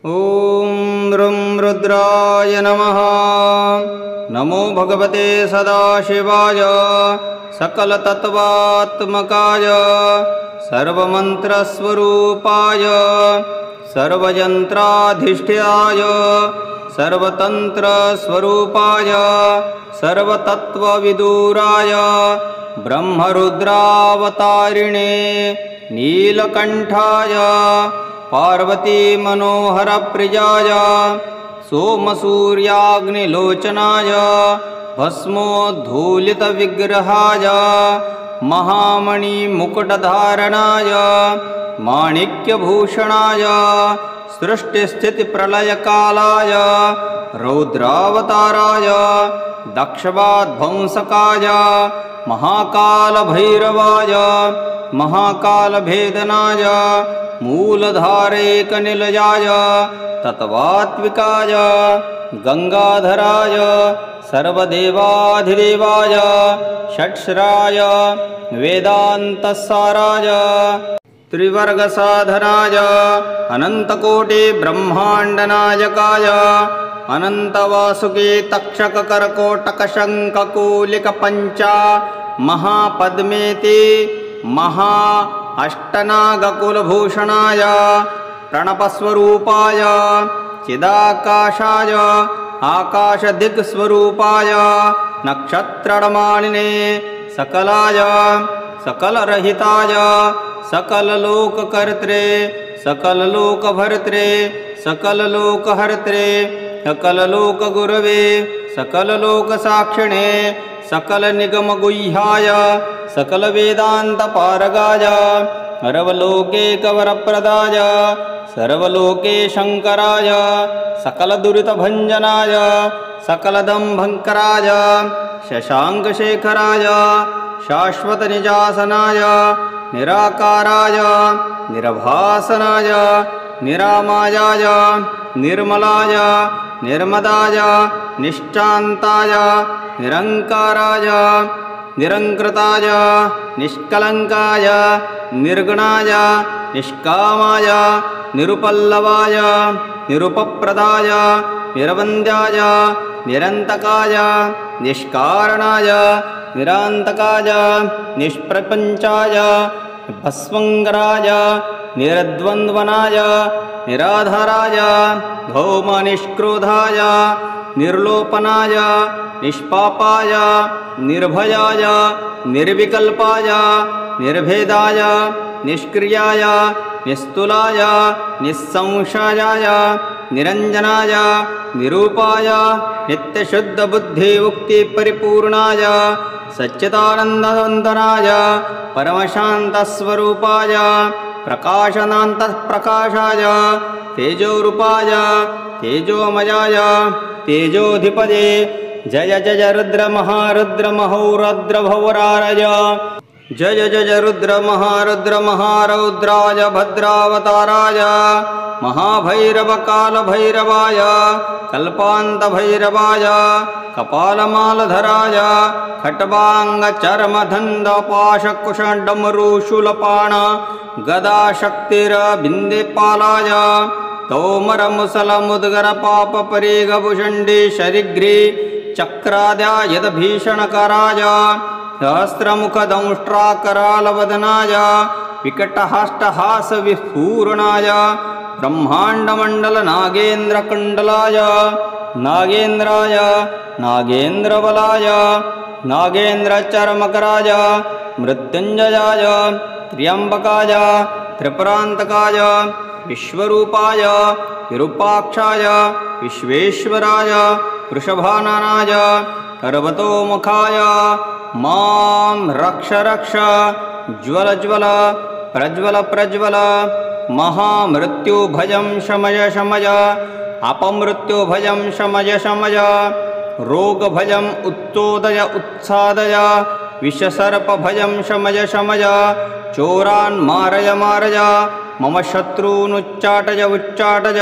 ॐ ऋं रुद्राय नमः। नमो भगवते सदाशिवाय सकलतत्त्वात्मकाय सर्वमन्त्रस्वरूपाय सर्वयन्त्राधिष्ठाय सर्वतन्त्रस्वरूपाय सर्वतत्त्वविदुराय ब्रह्मरुद्रावतारिणे नीलकण्ठाय पार्वतीमनोहरप्रियाय सोमसूर्याग्निलोचनाय भस्मोद्धूलितविग्रहाय महामणिमुकुटधारणाय माणिक्यभूषणाय सृष्टिस्थितिप्रलयकालाय रौद्रावताराय दक्षवाध्वंसकाय महाकालभैरवाय महाकालभेदनाय मूलधारैकनिलयाय तत्त्वात्विकाय गंगाधराय सर्वदेवाधिदेवाय षट्शराय वेदान्तसाराय त्रिवर्गसाधनाय अनन्तकोटिब्रह्माण्डनायकाय अनन्तवासुकी तक्षककर्कोटकशङ्खकूलिकपञ्चा महापद्मेति महा अष्टनागकुलभूषणाय प्रणपस्वरूपाय चिदाकाशाय आकाशदिक्स्वरूपाय नक्षत्रमालिने सकलाय सकलरहिताय सकललोककर्त्रे सकललोकभर्त्रे सकललोकहर्त्रे सकललोकगुरवे सकललोकसाक्षिणे सकलनिगमगुह्याय सकलवेदान्तपारगाय सर्वलोकैकवरप्रदाय सर्वलोकेशङ्कराय सकलदुरितभञ्जनाय सकलदम्भङ्कराय शशाङ्कशेखराय शाश्वतनिजासनाय निराकाराय निरभासनाय निरामायाय निर्मलाय निर्मदाय निश्चान्ताय निरङ्काराय निरङ्कृताय निष्कलङ्काय निर्गुणाय निष्कामाय निरुपल्लवाय निरुपप्रदाय निरवन्द्याय निरन्तकाय निष्कारणाय निरान्तकाय निष्प्रपञ्चाय भस्वङ्गराय निरद्वन्द्वनाय निराधाराय भौमनिष्क्रोधाय निर्लोपनाय निष्पापाय निर्भयाय निर्विकल्पाय निर्भेदाय निष्क्रियाय निस्तुलाय निस्संशयाय निरञ्जनाय निरूपाय नित्यशुद्धबुद्धिमुक्तिपरिपूर्णाय सच्चिदानन्दवन्दनाय परमशान्तस्वरूपाय प्रकाशनान्तःप्रकाशाय तेजोरूपाय तेजोमयाय तेजोधिपदे जय जय रुद्र महारुद्र महोरुद्रभवरारय जय जय रुद्र महारुद्र महारौद्राय भद्रावताराय महाभैरवकालभैरवाय कल्पान्तभैरवाय कपालमालधराय खट्वाङ्गचर्मधन्दपाशकुशडमरुशूलपाण गदाशक्तिरबिन्देपालाय तोमरमुसलमुद्गरपापपरीगभुषण्डी शरिग्री चक्राद्यायदभीषणकराय सहस्रमुखदंष्ट्राकरालवदनाय विकटहस्तहासविस्फूर्णाय ब्रह्माण्डमण्डलनागेन्द्रकुण्डलाय नागेन्द्राय नागेन्द्रबलाय नागेन्द्रचर्मकराय मृत्युञ्जयाय त्र्यम्बकाय त्रिपुरान्तकाय विश्वरूपाय विरूपाक्षाय विश्वेश्वराय वृषभाननाय पर्वतोमुखाय मां रक्ष रक्ष ज्वल ज्वल प्रज्वल प्रज्वल महामृत्युभयं शमय शमय अपमृत्युभयं शमय शमय रोगभयम् उत्तोदय उत्सादय विषसर्पभयं शमय शमय चोरान् मारय मारय मम शत्रूनुच्चाटय उच्चाटय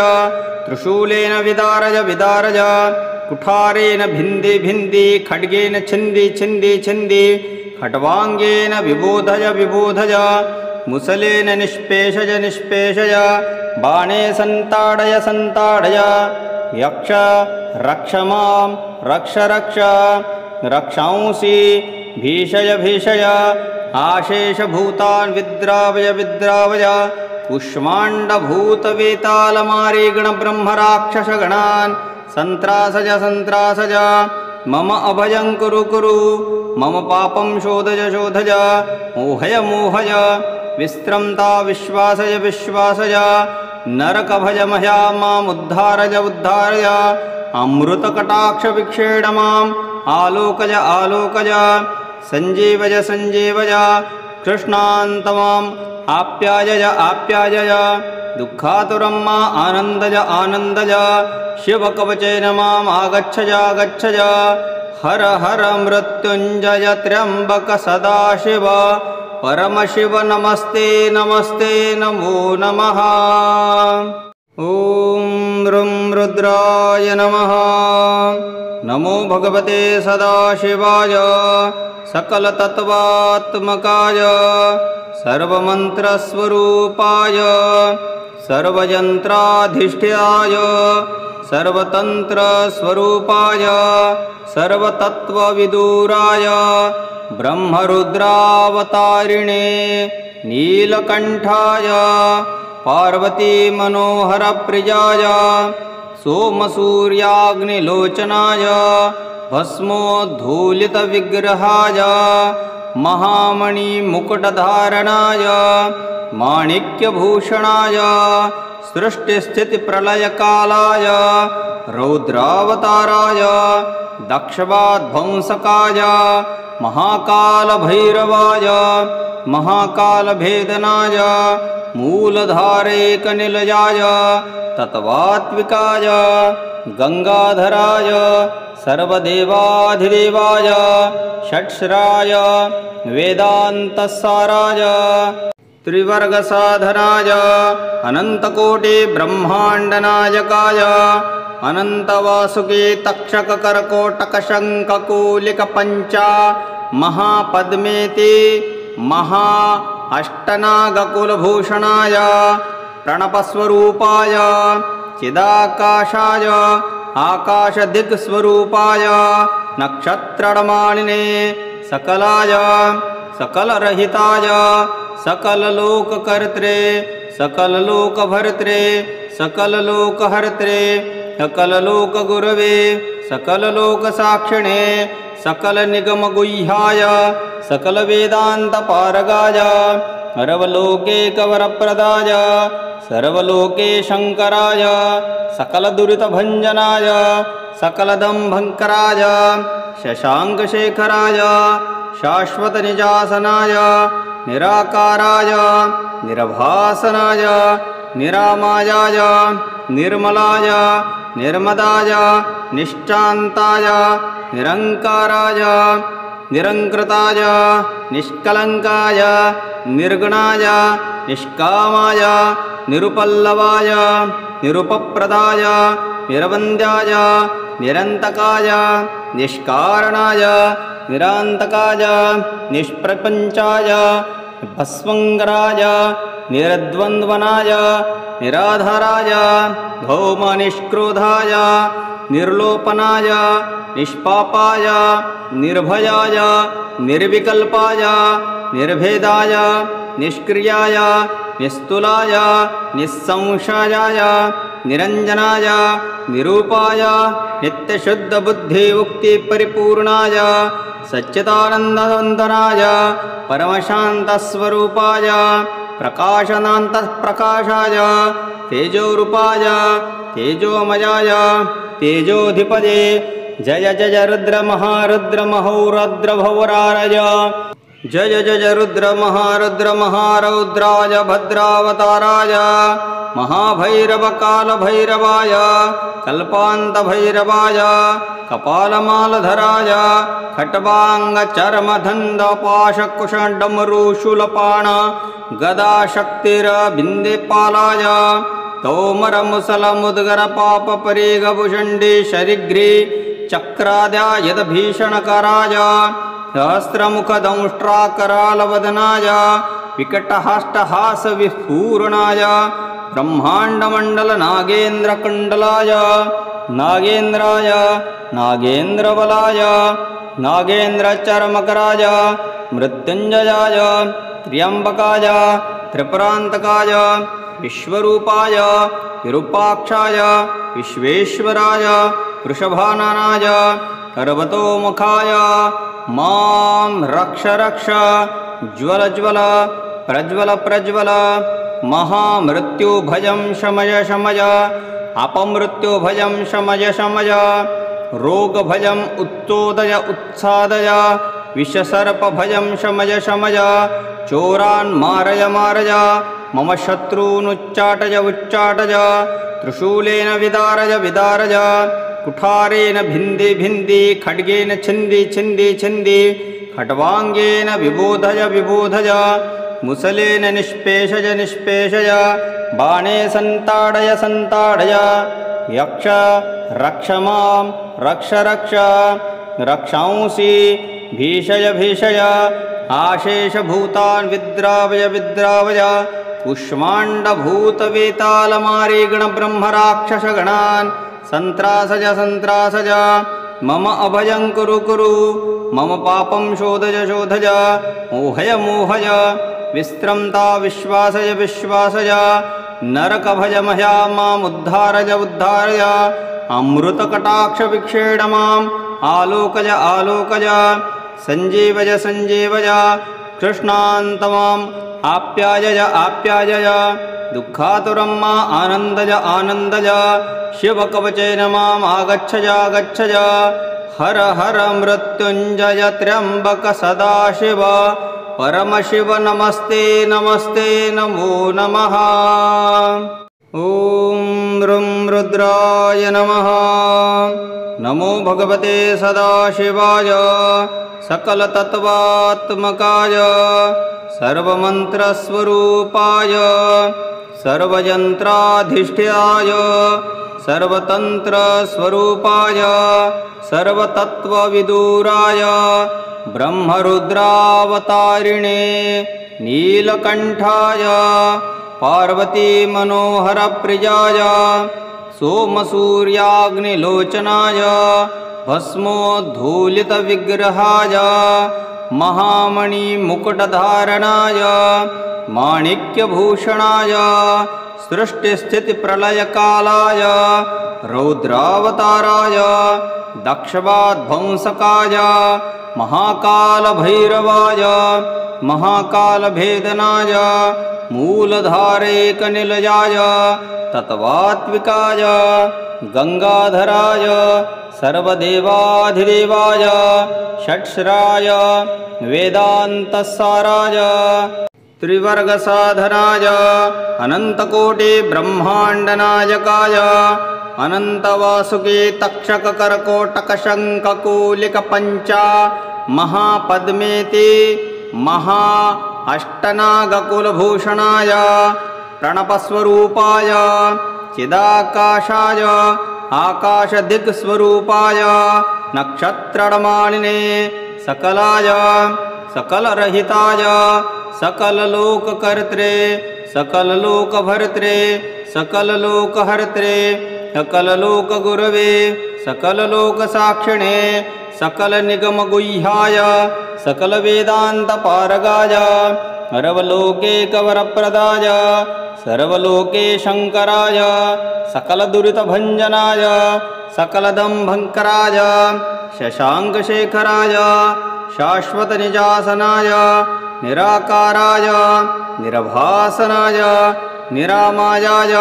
त्रिशूलेन विदारय विदारय कुठारेण भिन्दी भिन्दी खड्गेन छिन्दी छिन्दी छिन्दी खट्वाङ्गेन विबोधय विबोधय मुसलेन निष्पेषय निष्पेषय बाणे सन्ताडय सन्ताडय यक्ष रक्ष मां रक्ष रक्ष रक्षांसि भीषय भीषय आशेषभूतान् विद्रावय विद्रावय कुष्माण्डभूतवेतालमारीगणब्रह्मराक्षसगणान् सन्त्रासज सन्त्रासज मम अभयं कुरु कुरु मम पापं शोधय शोधय मोहय मोहय विस्त्रम्ता विश्वासय विश्वासय नरकभयमया मामुद्धारय उद्धारय अमृतकटाक्षविक्षेण माम् आलोकय आलोकय सञ्जीवय सञ्जीवय कृष्णान्तमाम् आप्यायय आप्यायय दुःखातुरं मा आनन्दय आनन्दय शिवकवचेन माम् आगच्छय आगच्छय हर हर मृत्युञ्जय त्र्यम्बक सदाशिव परमशिव नमस्ते नमस्ते नमो नमः। ॐ ऋं रुद्राय नमः। नमो भगवते सदाशिवाय सकलतत्त्वात्मकाय सर्वमन्त्रस्वरूपाय सर्वयन्त्राधिष्ठाय सर्वतन्त्रस्वरूपाय सर्वतत्त्वविदुराय ब्रह्मरुद्रावतारिणे नीलकण्ठाय पार्वतीमनोहरप्रियाय सोमसूर्याग्निलोचनाय भस्मोद्धूलितविग्रहाय महामणिमुकुटधारणाय माणिक्यभूषणाय सृष्टिस्थितिप्रलयकालाय रौद्रावताराय दक्षवाध्वंसकाय महाकालभैरवाय महाकालभेदनाय मूलधारैकनिलयाय तत्त्वात्विकाय गंगाधराय सर्वदेवाधिदेवाय षट्शराय वेदान्तसाराय त्रिवर्गसाधनाय अनन्तकोटिब्रह्माण्डनायकाय अनन्तवासुकी तक्षककर्कोटकशङ्खकूलिकपञ्चा महापद्मेति महा अष्टनागकुलभूषणाय प्रणपस्वरूपाय चिदाकाशाय आकाशदिक्स्वरूपाय नक्षत्रमालिने सकलाय सकलरहिताय सकललोककर्त्रे सकललोकभर्त्रे सकललोकहर्त्रे सकललोकगुरवे सकललोकसाक्षिणे सकलनिगमगुह्याय सकलवेदान्तपारगाय सर्वलोकैकवरप्रदाय सर्वलोकेशङ्कराय सकलदुरितभञ्जनाय सकलदम्भङ्कराय शशाङ्कशेखराय शाश्वतनिजासनाय निराकाराय निरभासनाय निरामायाय निर्मलाय निर्मदाय निश्चान्ताय निरङ्काराय निरङ्कृताय निष्कलङ्काय निर्गुणाय निष्कामाय निरुपल्लवाय निरुपप्रदाय निरवन्द्याय निरन्तकाय निष्कारणाय निरान्तकाय निष्प्रपञ्चाय भस्मङ्गराय निरद्वन्द्वनाय निराधाराय भौमनिष्क्रोधाय निर्लोपनाय निष्पापाय निर्भयाय निर्विकल्पाय निर्भेदाय निष्क्रियाय निस्तुलाय निस्संशयाय निरञ्जनाय निरूपाय नित्यशुद्धबुद्धिमुक्तिपरिपूर्णाय सच्चिदानन्दवन्दनाय परमशान्तस्वरूपाय प्रकाशनान्तःप्रकाशाय तेजोरूपाय तेजोमयाय तेजोधिपदे जय जय रुद्र महारुद्र महोरुद्रभवरारय जय जय रुद्र महारुद्र महारौद्राय भद्रावताराय महाभैरव कालभैरवाय कल्पान्तभैरवाय कपालमालधराय खट्वाङ्गचर्मधन्दपाशकुशडमरुशूलपाण गदाशक्तिरबिन्देपालाय तोमरमुसलमुद्गरपापपरीगभुषण्डी शरिग्री चक्राद्यायदभीषणकराय सहस्रमुखदंष्ट्राकरालवदनाय विकटहस्तहासविस्फूर्णाय ब्रह्माण्डमण्डलनागेन्द्रकुण्डलाय नागेन्द्राय नागेन्द्रबलाय नागेन्द्रचर्मकराय मृत्युञ्जयाय त्र्यम्बकाय त्रिपुरान्तकाय विश्वरूपाय विरूपाक्षाय विश्वेश्वराय वृषभाननाय पर्वतोमुखाय मां रक्ष रक्ष ज्वल ज्वल प्रज्वल प्रज्वल महामृत्युभयं शमय शमय अपमृत्युभयं शमय शमय रोगभयम् उत्तोदय उत्सादय विषसर्पभयं शमय शमय चोरान् मारय मारय मम शत्रूनुच्चाटय उच्चाटय त्रिशूलेन विदारय विदारय कुठारेण भिन्दी भिन्दी खड्गेन छिन्दी छिन्दी छिन्दी खट्वाङ्गेन विबोधय विबोधय मुसलेन निष्पेषय निष्पेषय बाणे सन्ताडय सन्ताडय यक्ष रक्ष मां रक्ष रक्ष रक्षांसि भीषय भीषय आशेषभूतान् विद्रावय विद्रावय कुष्माण्डभूतवेतालमारीगणब्रह्मराक्षसगणान् सन्त्रासज सन्त्रासज मम अभयं कुरु कुरु मम पापं शोधय शोधय मोहय मोहय विस्त्रम्ता विश्वासय विश्वासय नरकभयमह्या मामुद्धारय उद्धारय अमृतकटाक्षविक्षेण माम् आलोकय आलोकय सञ्जीवय सञ्जीवय कृष्णान्तमाम् आप्यायय आप्यायय दुःखातुरं मा आनन्दय आनन्दय शिवकवचेन माम् आगच्छय आगच्छय हर हर मृत्युञ्जय त्र्यम्बक सदाशिव परमशिव नमस्ते नमस्ते नमो नमः। ॐ ऋं रुद्राय नमः। नमो भगवते सदाशिवाय सकलतत्त्वात्मकाय सर्वमन्त्रस्वरूपाय सर्वयन्त्राधिष्ठाय सर्वतन्त्रस्वरूपाय सर्वतत्त्वविदुराय ब्रह्मरुद्रावतारिणे नीलकण्ठाय पार्वतीमनोहरप्रियाय सोमसूर्याग्निलोचनाय भस्मोद्धूलितविग्रहाय महामणिमुकुटधारणाय माणिक्यभूषणाय सृष्टिस्थितिप्रलयकालाय रौद्रावताराय दक्षवाध्वंसकाय महाकालभैरवाय महाकालभेदनाय मूलधारेकनिलयाय तत्त्वात्विकाय गंगाधराय सर्वदेवाधिदेवाय षट्शराय वेदान्तसाराय त्रिवर्गसाधनाय अनन्तकोटिब्रह्माण्डनायकाय अनन्तवासुकी तक्षककर्कोटकशङ्खकूलिकपञ्चा महापद्मेति महा अष्टनागकुलभूषणाय प्रणपस्वरूपाय चिदाकाशाय आकाशदिक्स्वरूपाय नक्षत्रमालिने सकलाय सकलरहिताय सकललोककर्त्रे सकललोकभर्त्रे सकललोकहर्त्रे सकललोकगुरवे सकललोकसाक्षिणे सकलनिगमगुह्याय सकलवेदान्तपारगाय सर्वलोकैकवरप्रदाय सर्वलोके शङ्कराय सकलदुरितभञ्जनाय सकलदम्भङ्कराय शशाङ्कशेखराय शाश्वतनिजासनाय निराकाराय निरभासनाय निरामायाय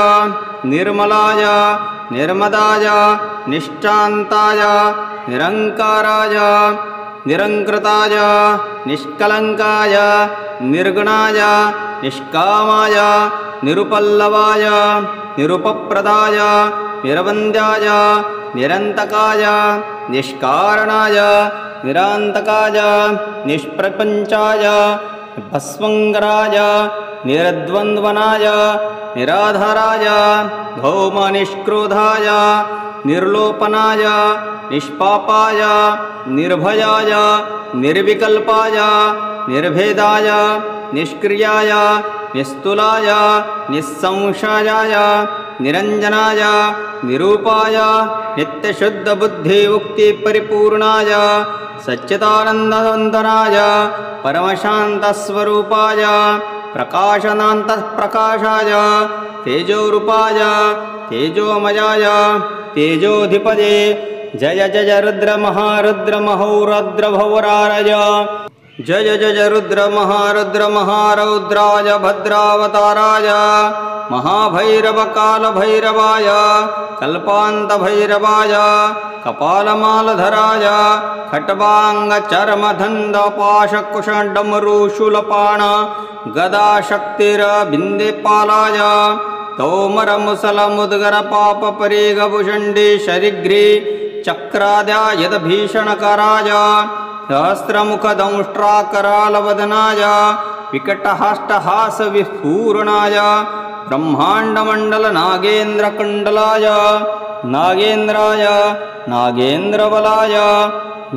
निर्मलाय निर्मदाय निष्ठान्ताय निरङ्काराय निरङ्कृताय निष्कलङ्काय निर्गुणाय निष्कामाय निरुपल्लवाय निरुपप्रदाय निरवन्द्याय निरन्तकाय निष्कारणाय निरान्तकाय निष्प्रपञ्चाय भस्मङ्गराय निरद्वन्द्वनाय निराधाराय भौमनिष्क्रोधाय निर्लोपनाय निष्पापाय निर्भयाय निर्विकल्पाय निर्भेदाय निष्क्रियाय निस्तुलाय निस्संशयाय निरञ्जनाय निरूपाय नित्यशुद्धबुद्धिमुक्तिपरिपूर्णाय सच्चिदानन्दवन्दनाय परमशान्तस्वरूपाय प्रकाशनान्तःप्रकाशाय तेजोरूपाय तेजोमयाय तेजोधिपदे जय जय रुद्रमहारुद्रमहोरद्रभवराय जय जय रुद्रमहारुद्रमहारौद्राय भद्रावताराय महाभैरवकालभैरवाय कल्पान्तभैरवाय कपालमालधराय खट्वाङ्गचर्मधन्दपाशकुशडमरुशूलपाण गदाशक्तिरबिन्देपालाय तोमरमुसलमुद्गरपापपरीगभुषण्डे शरिघ्रे चक्राद्यायदभीषणकराय सहस्रमुखदंष्ट्राकरालवदनाय विकटहस्तहासविस्फूर्णाय ब्रह्माण्डमण्डलनागेन्द्रकुण्डलाय नागेन्द्राय नागेन्द्रबलाय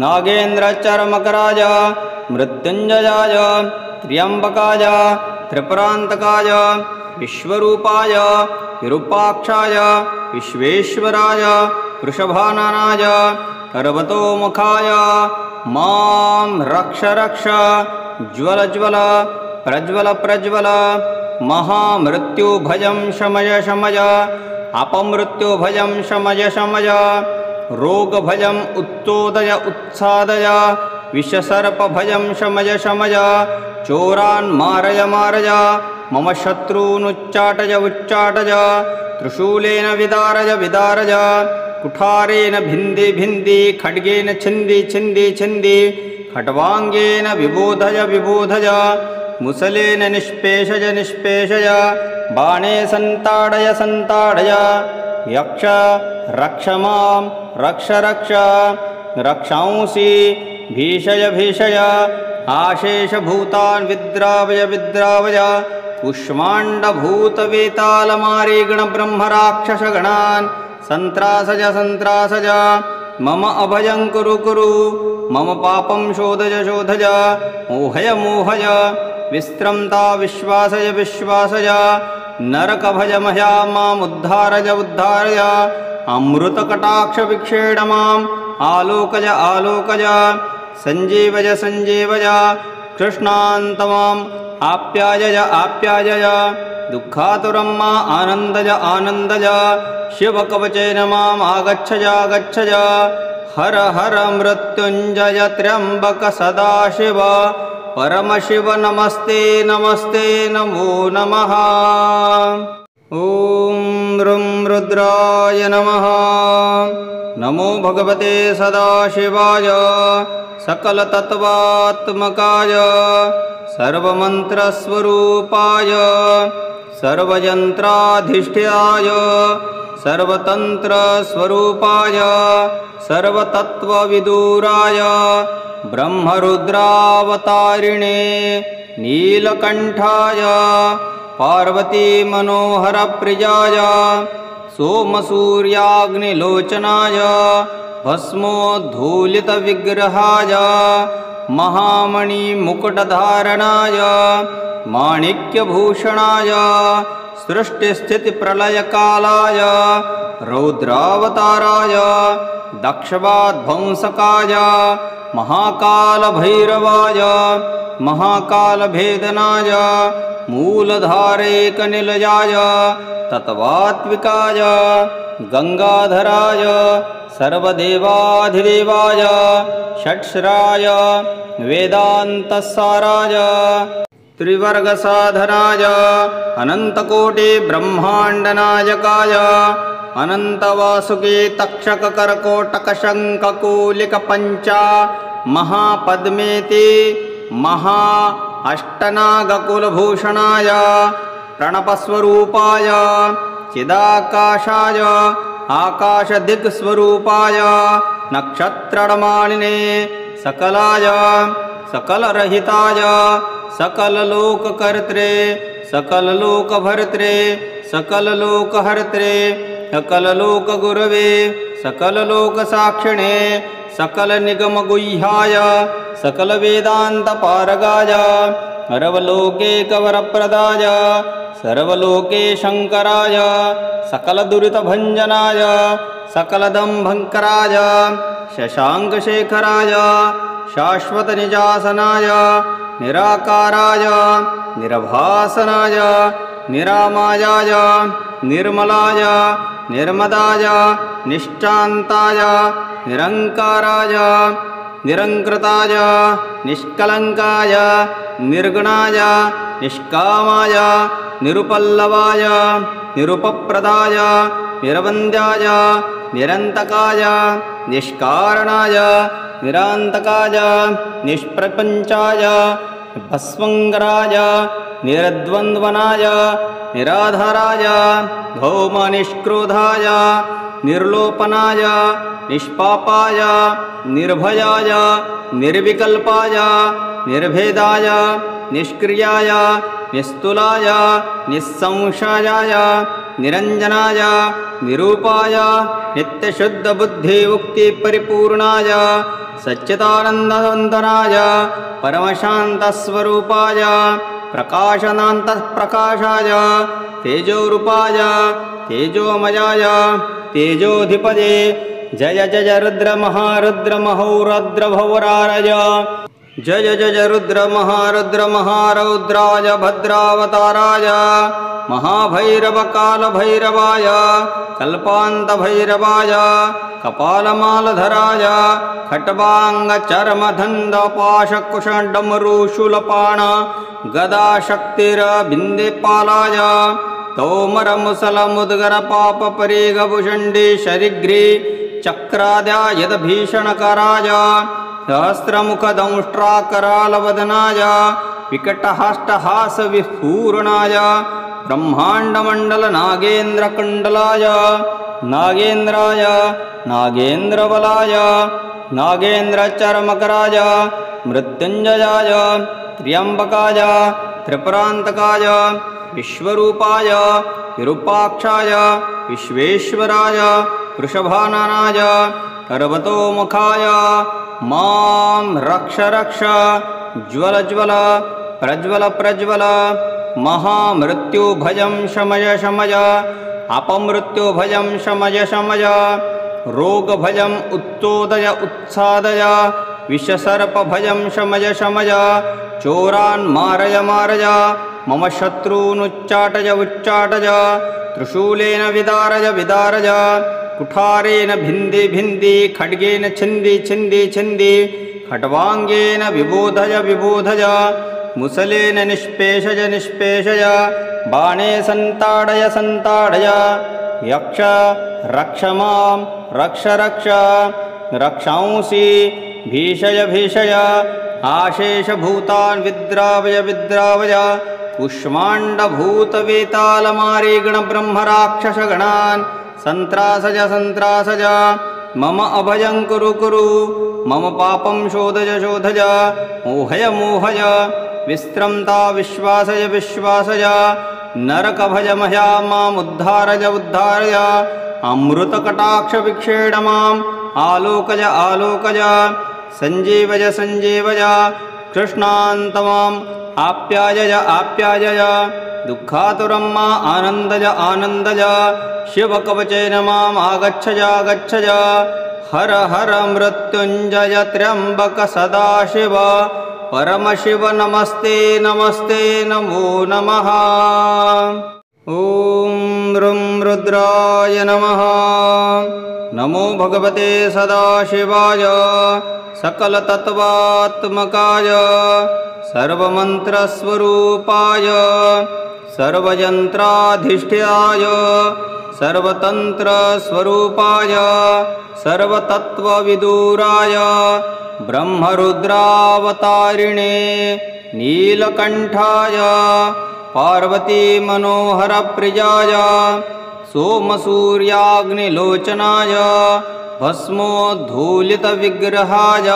नागेन्द्रचर्मकराय मृत्युञ्जयाय त्र्यम्बकाय त्रिपुरान्तकाय विश्वरूपाय विरूपाक्षाय विश्वेश्वराय वृषभाननाय पर्वतोमुखाय मां रक्ष रक्ष ज्वल ज्वल प्रज्वल प्रज्वल महामृत्युभयं शमय शमय अपमृत्युभयं शमय शमय रोगभयम् उत्तोदय उत्सादय विषसर्पभयं शमय शमय चोरान् मारय मारय मम शत्रूनुच्चाटय उच्चाटय त्रिशूलेन विदारय विदारय कुठारेण भिन्दी भिन्दी खड्गेन छिन्दी छिन्दी छिन्दी खट्वाङ्गेन विबोधय विबोधय मुसलेन निष्पेषय निष्पेषय बाणे सन्ताडय सन्ताडय यक्ष रक्ष मां रक्ष रक्ष रक्षांसि भीषय भीषय आशेषभूतान् विद्रावय विद्रावय कुष्माण्डभूतवेतालमारीगणब्रह्मराक्षसगणान् सन्त्रासज सन्त्रासज मम अभयं कुरु कुरु मम पापं शोधय शोधय मोहय मोहय विस्त्रम्ता विश्वासय विश्वासय नरकभयमया मामुद्धारय उद्धारय अमृतकटाक्षविक्षेण माम् आलोकय आलोकय सञ्जीवय सञ्जीवय कृष्णान्तमाम् आप्यायय आप्यायय दुःखातुरं मा आनन्दय आनन्दय शिवकवचेन माम् आगच्छय आगच्छय हर हर मृत्युञ्जय त्र्यम्बक सदाशिव परमशिव नमस्ते नमस्ते नमो नमः। ॐ ऋं रुद्राय नमः। नमो भगवते सदाशिवाय सकलतत्त्वात्मकाय सर्वमन्त्रस्वरूपाय सर्वयन्त्राधिष्ठाय सर्वतन्त्रस्वरूपाय सर्वतत्त्वविदुराय ब्रह्मरुद्रावतारिणे नीलकण्ठाय पार्वतीमनोहरप्रियाय सोमसूर्याग्निलोचनाय भस्मोद्धूलितविग्रहाय महामणिमुकुटधारणाय माणिक्यभूषणाय सृष्टिस्थितिप्रलयकालाय रौद्रावताराय दक्षवाध्वंसकाय महाकालभैरवाय महाकालभेदनाय मूलधारैकनिलयाय तत्त्वात्विकाय गंगाधराय सर्वदेवाधिदेवाय षट्शराय वेदान्तसाराय त्रिवर्गसाधनाय अनन्तकोटिब्रह्माण्डनायकाय अनन्तवासुकी तक्षककर्कोटकशङ्खकूलिकपञ्चा महापद्मेति महा अष्टनागकुलभूषणाय प्रणपस्वरूपाय चिदाकाशाय आकाशदिक्स्वरूपाय नक्षत्रमालिने सकलाय सकलरहिताय सकललोककर्त्रे सकललोकभर्त्रे सकललोकहर्त्रे सकललोकगुरवे सकललोकसाक्षिणे सकलनिगमगुह्याय सकलवेदान्तपारगाय सर्वलोके कवरप्रदाय सर्वलोके शङ्कराय सकलदुरितभञ्जनाय सकलदम्भङ्कराय शशाङ्कशेखराय शाश्वतनिजासनाय निराकाराय निरभासनाय निरामायाय निर्मलाय निर्मदाय निश्चान्ताय निरङ्काराय निरङ्कृताय निष्कलङ्काय निर्गुणाय निष्कामाय निरुपल्लवाय निरुपप्रदाय निरवन्द्याय निरन्तकाय निष्कारणाय निरान्तकाय निष्प्रपञ्चाय भस्मङ्गराय निरद्वन्द्वनाय निराधाराय भौमनिष्क्रोधाय निर्लोपनाय निष्पापाय निर्भयाय निर्विकल्पाय निर्भेदाय निष्क्रियाय निस्तुलाय निस्संशयाय निरञ्जनाय निरूपाय नित्यशुद्धबुद्धिमुक्तिपरिपूर्णाय सच्चिदानन्दवन्दनाय परमशान्तस्वरूपाय प्रकाशनान्तःप्रकाशाय तेजोरूपाय तेजोमयाय तेजोधिपदे जय जय रुद्र महारुद्र महोरुद्रभवरारय जय जय रुद्र महारुद्र महारौद्राय भद्रावताराय महाभैरवकालभैरवाय कल्पान्तभैरवाय कपालमालधराय खट्वाङ्गचर्मधन्दपाशकुशडमरुशूलपाण गदाशक्तिरबिन्देपालाय तौमरमुसलमुद्गरपापपरीगभुषण्डे शरिग्रे चक्राद्यायदभीषणकराय सहस्रमुखदंष्ट्राकरालवदनाय विकटहाष्टहासविस्फूर्णाय ब्रह्माण्डमण्डलनागेन्द्रकुण्डलाय नागेन्द्राय नागेन्द्रबलाय नागेन्द्रचर्मकराय मृत्युञ्जयाय त्र्यम्बकाय त्रिपुरान्तकाय विश्वरूपाय विरूपाक्षाय विश्वेश्वराय वृषभाननाय पर्वतोमुखाय मां रक्ष रक्ष ज्वल ज्वल प्रज्वल प्रज्वल महामृत्युभयं शमय शमय अपमृत्युभयं शमय शमय रोगभयम् उत्तोदय उत्सादय विषसर्पभयं शमय शमय चोरान् मारय मारय मम शत्रूनुच्चाटय उच्चाटय त्रिशूलेन विदारय विदारय कुठारेण भिन्दी भिन्दी खड्गेन छिन्दी छिन्दी छिन्दी खट्वाङ्गेन विबोधय विबोधय मुसलेन निष्पेषय निष्पेषय बाणे सन्ताडय सन्ताडय यक्ष रक्ष मां रक्ष रक्ष रक्षांसि भीषय भीषय आशेषभूतान् विद्रावय विद्रावय कुष्माण्डभूतवेतालमारीगणब्रह्मराक्षसगणान् सन्त्रासज सन्त्रासज मम अभयं कुरु कुरु मम पापं शोधय शोधय मोहय मोहय विस्त्रम्ता विश्वासय विश्वासय नरकभयमह्या मामुद्धारय उद्धारय अमृतकटाक्षविक्षेण माम् आलोकय आलोकय सञ्जीवय सञ्जीवय कृष्णान्तमाम् आप्यायय आप्यायय दुःखातुरं मा आनन्दय आनन्दय शिवकवचेन माम् आगच्छय आगच्छय हर हर मृत्युञ्जय त्र्यम्बक सदाशिव परमशिव नमस्ते नमस्ते नमो नमः। ॐ ऋं रुद्राय नमः। नमो भगवते सदाशिवाय सकलतत्त्वात्मकाय सर्वमन्त्रस्वरूपाय सर्वयन्त्राधिष्ठाय सर्वतन्त्रस्वरूपाय सर्वतत्त्वविदुराय ब्रह्मरुद्रावतारिणे नीलकण्ठाय पार्वतीमनोहरप्रियाय सोमसूर्याग्निलोचनाय भस्मोद्धूलितविग्रहाय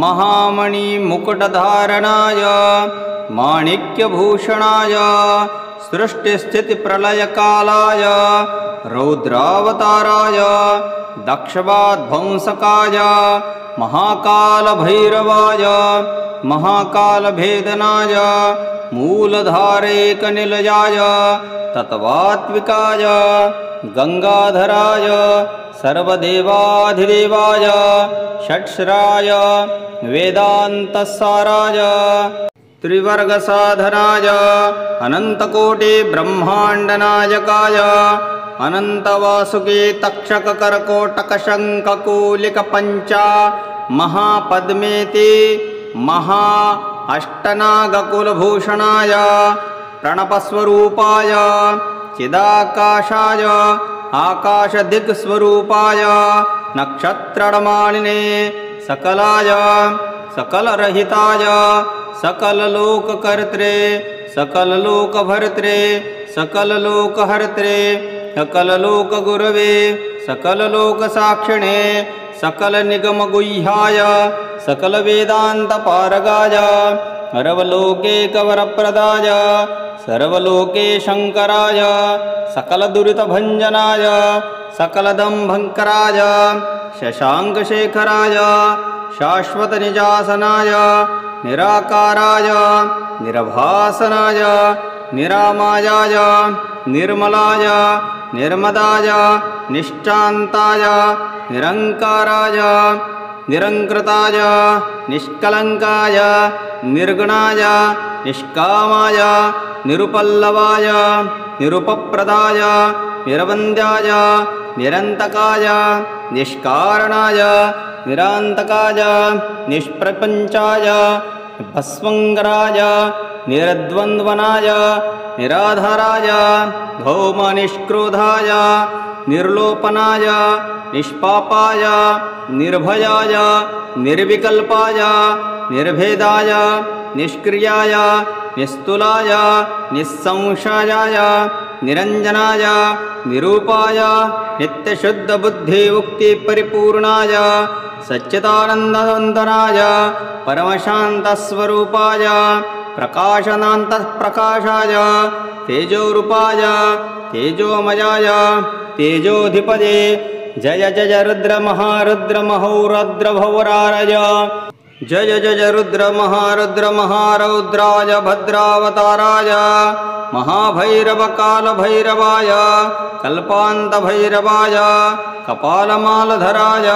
महामणिमुकुटधारणाय माणिक्यभूषणाय सृष्टिस्थितिप्रलयकालाय रौद्रावताराय दक्षवाध्वंसकाय महाकालभैरवाय महाकालभेदनाय मूलधारैकनिलयाय तत्त्वात्विकाय गंगाधराय सर्वदेवाधिदेवाय षट्शराय वेदान्तसाराय त्रिवर्गसाधनाय अनन्तकोटिब्रह्माण्डनायकाय अनन्तवासुकी तक्षककर्कोटकशङ्खकूलिकपञ्चा महापद्मेति महा अष्टनागकुलभूषणाय प्रणपस्वरूपाय चिदाकाशाय आकाशदिक्स्वरूपाय नक्षत्रमालिने सकलाय सकलरहिताय सकललोककर्त्रे सकललोकभर्त्रे सकललोकहर्त्रे सकललोकगुरवे सकललोकसाक्षिणे सकलनिगमगुह्याय सकलवेदान्तपारगाय सर्वलोकैकवरप्रदाय सर्वलोकेशङ्कराय सकलदुरितभञ्जनाय सकलदम्भङ्कराय शशाङ्कशेखराय शाश्वतनिजासनाय निराकाराय निरभासनाय निरामायाय निर्मलाय निर्मदाय निश्चान्ताय निरङ्काराय निरङ्कृताय निष्कलङ्काय निर्गुणाय निष्कामाय निरुपल्लवाय निरुपप्रदाय निरवन्द्याय निरन्तकाय निष्कारणाय निरान्तकाय निष्प्रपञ्चाय भस्वङ्गराय निरद्वन्द्वनाय निराधाराय भौमनिष्क्रोधाय निर्लोपनाय निष्पापाय निर्भयाय निर्विकल्पाय निर्भेदाय निष्क्रियाय निस्तुलाय निस्संशयाय निरञ्जनाय निरूपाय नित्यशुद्धबुद्धिमुक्तिपरिपूर्णाय सच्चिदानन्दवन्दनाय परमशान्तस्वरूपाय प्रकाशनान्तःप्रकाशाय तेजोरूपाय तेजोमयाय तेजोधिपदे जय जय रुद्रमहारुद्रमहोरुद्रभवरारय जय जय रुद्रमहारुद्रमहारौद्राय भद्रावताराय महाभैरवकालभैरवाय कल्पान्तभैरवाय कपालमालधराय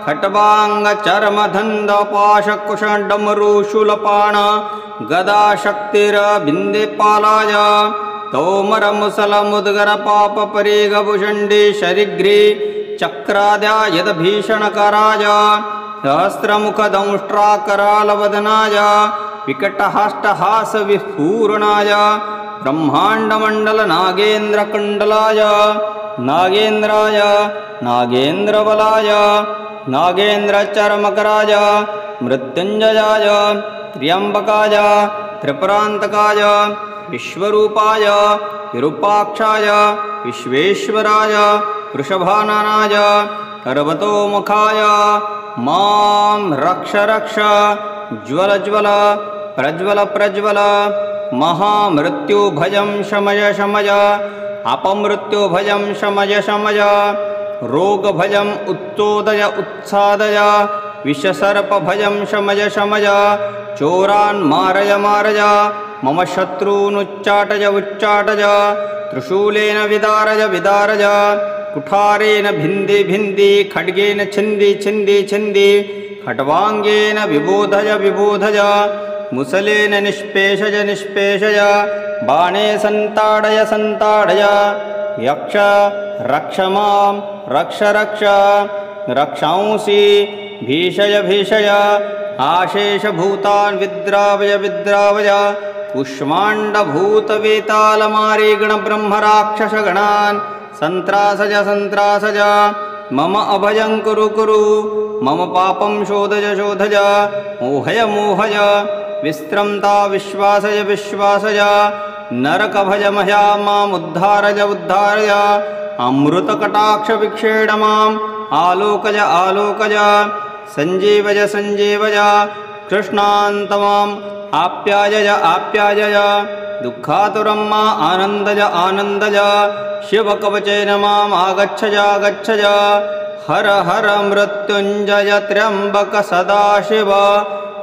खट्वाङ्गचर्मधन्दपाशकुशडमरुशूलपाण गदाशक्तिरबिन्देपालाय तौमरमुसलमुद्गरपापपरीगभुषण्डी शरिघ्री चक्राद्यायदभीषणकराय सहस्रमुखदंष्ट्राकरालवदनाय विकटहाष्टहासविस्फूर्णाय ब्रह्माण्डमण्डलनागेन्द्रकुण्डलाय नागेन्द्राय नागेन्द्रबलाय नागेन्द्रचर्मकराय मृत्युञ्जयाय त्र्यम्बकाय त्रिपुरान्तकाय विश्वरूपाय विरूपाक्षाय विश्वेश्वराय वृषभाननाय पर्वतोमुखाय मां रक्ष रक्ष ज्वल ज्वल प्रज्वल प्रज्वल महामृत्युभयं शमय शमय अपमृत्युभयं शमय शमय रोगभयम् उत्तोदय उत्सादय विषसर्पभयं शमय शमय चोरान् मारय मारय मम शत्रूनुच्चाटय उच्चाटय त्रिशूलेन विदारय विदारय कुठारेण भिन्दी भिन्दी खड्गेन छिन्दी छिन्दी छिन्दी खट्वाङ्गेन विबोधय विबोधय मुसलेन निष्पेषय निष्पेषय बाणे सन्ताडय सन्ताडय यक्ष रक्ष मां रक्ष रक्ष रक्षांसि भीषय भीषय आशेषभूतान् विद्रावय विद्रावय कुष्माण्डभूतवेतालमारीगणब्रह्मराक्षसगणान् सन्त्रासज सन्त्रासज मम अभयं कुरु कुरु मम पापं शोधय शोधय मोहय मोहय विस्त्रम्ता विश्वासय विश्वासय नरकभयमह्या मामुद्धारय उद्धारय अमृतकटाक्षविक्षेण माम् आलोकय आलोकय सञ्जीवय सञ्जीवय कृष्णान्तमाम् आप्यायय आप्यायय दुःखातुरं मा आनन्दज आनन्दज शिवकवचेन माम् आगच्छज गच्छज हर हर मृत्युञ्जय त्र्यम्बक सदाशिव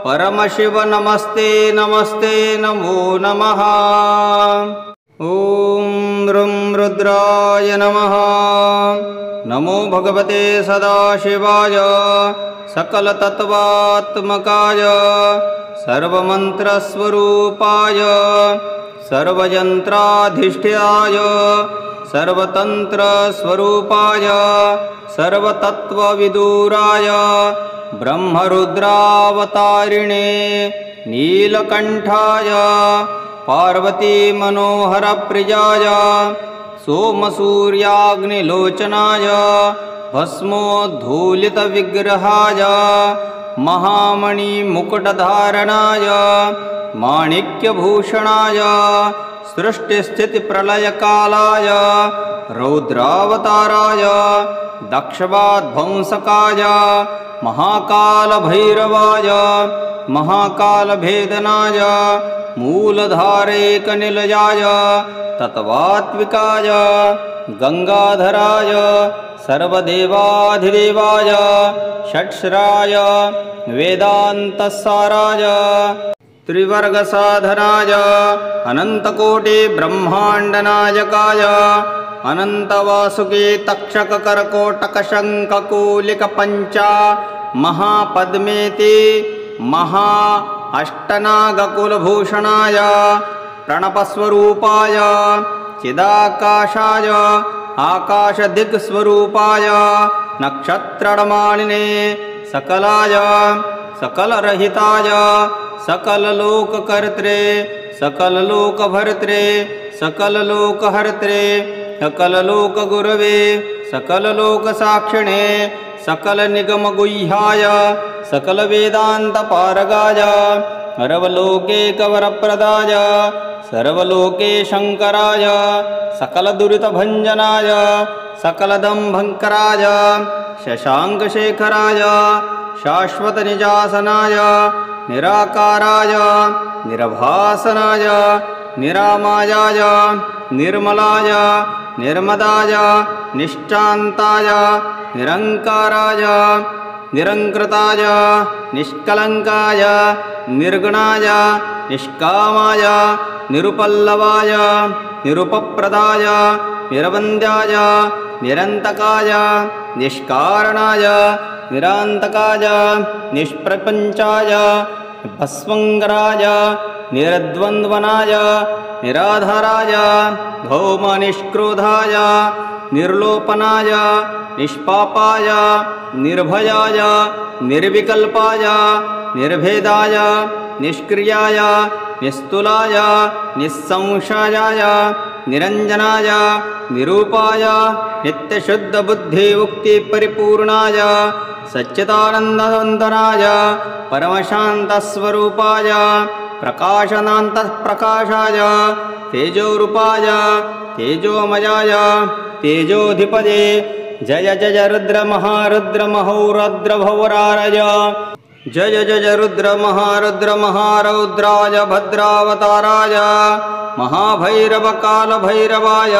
परमशिव नमस्ते नमस्ते नमो नमः। ॐ ऋं रुद्राय नमः। नमो भगवते सदाशिवाय सकलतत्त्वात्मकाय सर्वमन्त्रस्वरूपाय सर्वयन्त्राधिष्ठाय सर्वतन्त्रस्वरूपाय सर्वतत्त्वविदुराय ब्रह्मरुद्रावतारिणे नीलकण्ठाय पार्वतीमनोहरप्रियाय सोमसूर्याग्निलोचनाय भस्मोद्धूलितविग्रहाय महामणिमुकुटधारणाय माणिक्यभूषणाय सृष्टिस्थितिप्रलयकालाय रौद्रावताराय दक्षवाध्वंसकाय महाकालभैरवाय महाकालभेदनाय मूलधारैकनिलयाय तत्त्वात्विकाय गंगाधराय सर्वदेवाधिदेवाय षट्शराय वेदान्तसाराय त्रिवर्गसाधनाय अनन्तकोटिब्रह्माण्डनायकाय अनन्तवासुकी तक्षककर्कोटकशङ्खकूलिकपञ्चा महापद्मेति महा अष्टनागकुलभूषणाय प्रणपस्वरूपाय चिदाकाशाय आकाशदिक्स्वरूपाय नक्षत्रमालिने सकलाय सकलरहिताय सकललोककर्त्रे सकललोकभर्त्रे सकललोकहर्त्रे सकललोकगुरवे सकललोकसाक्षिणे सकलनिगमगुह्याय सकलवेदान्तपारगाय सर्वलोकैकवरप्रदाय सर्वलोके शङ्कराय सकलदुरितभञ्जनाय सकलदम्भङ्कराय शशाङ्कशेखराय शाश्वतनिजासनाय निराकाराय निरभासनाय निरामायाय निर्मलाय निर्मदाय निश्चान्ताय निरङ्काराय निरङ्कृताय निष्कलङ्काय निर्गुणाय निष्कामाय निरुपल्लवाय निरुपप्रदाय निरवन्द्याय निरन्तकाय निष्कारणाय निरान्तकाय निष्प्रपञ्चाय भस्मङ्गराय निरद्वन्द्वनाय निराधाराय भौमनिष्क्रोधाय निर्लोपनाय निष्पापाय निर्भयाय निर्विकल्पाय निर्भेदाय निष्क्रियाय निस्तुलाय निस्संशयाय निरञ्जनाय निरूपाय नित्यशुद्धबुद्धिमुक्तिपरिपूर्णाय सच्चिदानन्दवन्दनाय परमशान्तस्वरूपाय प्रकाशनान्तःप्रकाशाय तेजोरूपाय तेजोमयाय तेजोधिपदे जय जय रुद्र महारुद्र महोरुद्रभवरारय जय जय रुद्र महारुद्र महारौद्राय भद्रावताराय महाभैरवकालभैरवाय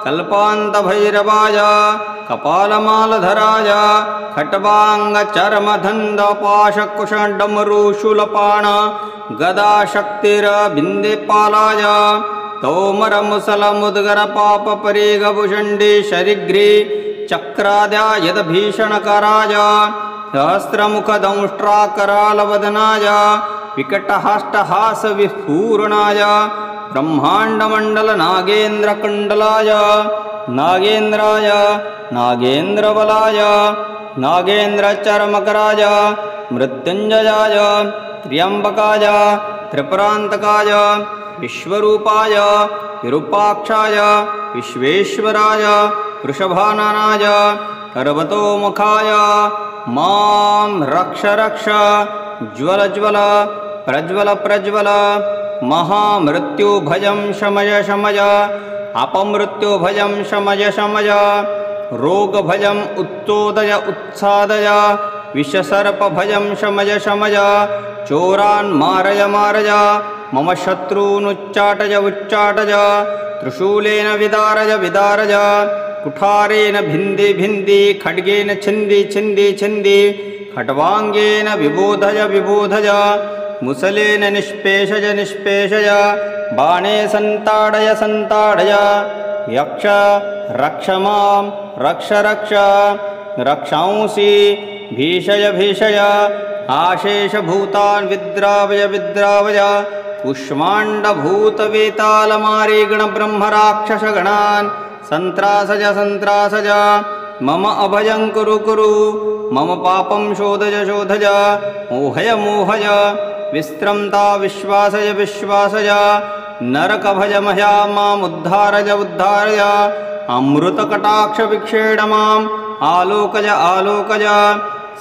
कल्पान्तभैरवाय कपालमालधराय खट्वाङ्गचर्मधन्दपाशकुशडमरुशूलपाण गदाशक्तिरबिन्देपालाय तोमरमुसलमुद्गरपापपरीगभुषण्डे शरिग्रे चक्राद्यायदभीषणकराय सहस्रमुखदंष्ट्राकरालवदनाय विकटहस्तहासविस्फूर्णाय ब्रह्माण्डमण्डलनागेन्द्रकुण्डलाय नागेन्द्राय नागेन्द्रबलाय नागेन्द्रचर्मकराय मृत्युञ्जयाय त्र्यम्बकाय त्रिपुरान्तकाय विश्वरूपाय विरूपाक्षाय विश्वेश्वराय वृषभाननाय पर्वतोमुखाय मां रक्ष रक्ष ज्वल ज्वल प्रज्वल प्रज्वल महामृत्युभयं शमय शमय अपमृत्युभयं शमय शमय रोगभयम् उत्तोदय उत्सादय विषसर्पभयं शमय शमय चोरान् मारय मारय मम शत्रूनुच्चाटय उच्चाटय त्रिशूलेन विदारय विदारय कुठारेण भिन्दी भिन्दी खड्गेन छिन्दी छिन्दी छिन्दी खट्वाङ्गेन विबोधय विबोधय मुसलेन निष्पेषय निष्पेषय बाणे सन्ताडय सन्ताडय यक्ष रक्ष मां रक्ष रक्ष रक्षांसि भीषय भीषय आशेषभूतान् विद्रावय विद्रावय कुष्माण्डभूतवेतालमारीगणब्रह्मराक्षसगणान् सन्त्रासज सन्त्रासज मम अभयं कुरु कुरु मम पापं शोधय शोधय मोहय मोहय विस्त्रम्ता विश्वासय विश्वासय नरकभयमया मामुद्धारय उद्धारय अमृतकटाक्षविक्षेण माम् आलोकय आलोकय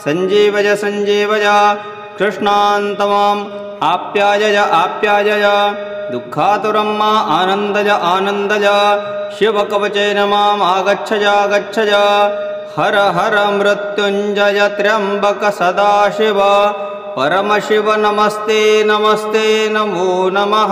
सञ्जीवय सञ्जीवय कृष्णान्तमाम् आप्यायय आप्यायय दुःखातुरं मा आनन्दय आनन्दय शिवकवचेन माम् आगच्छय आगच्छय हर हर मृत्युञ्जय त्र्यम्बक सदाशिव परमशिव नमस्ते नमस्ते नमो नमः।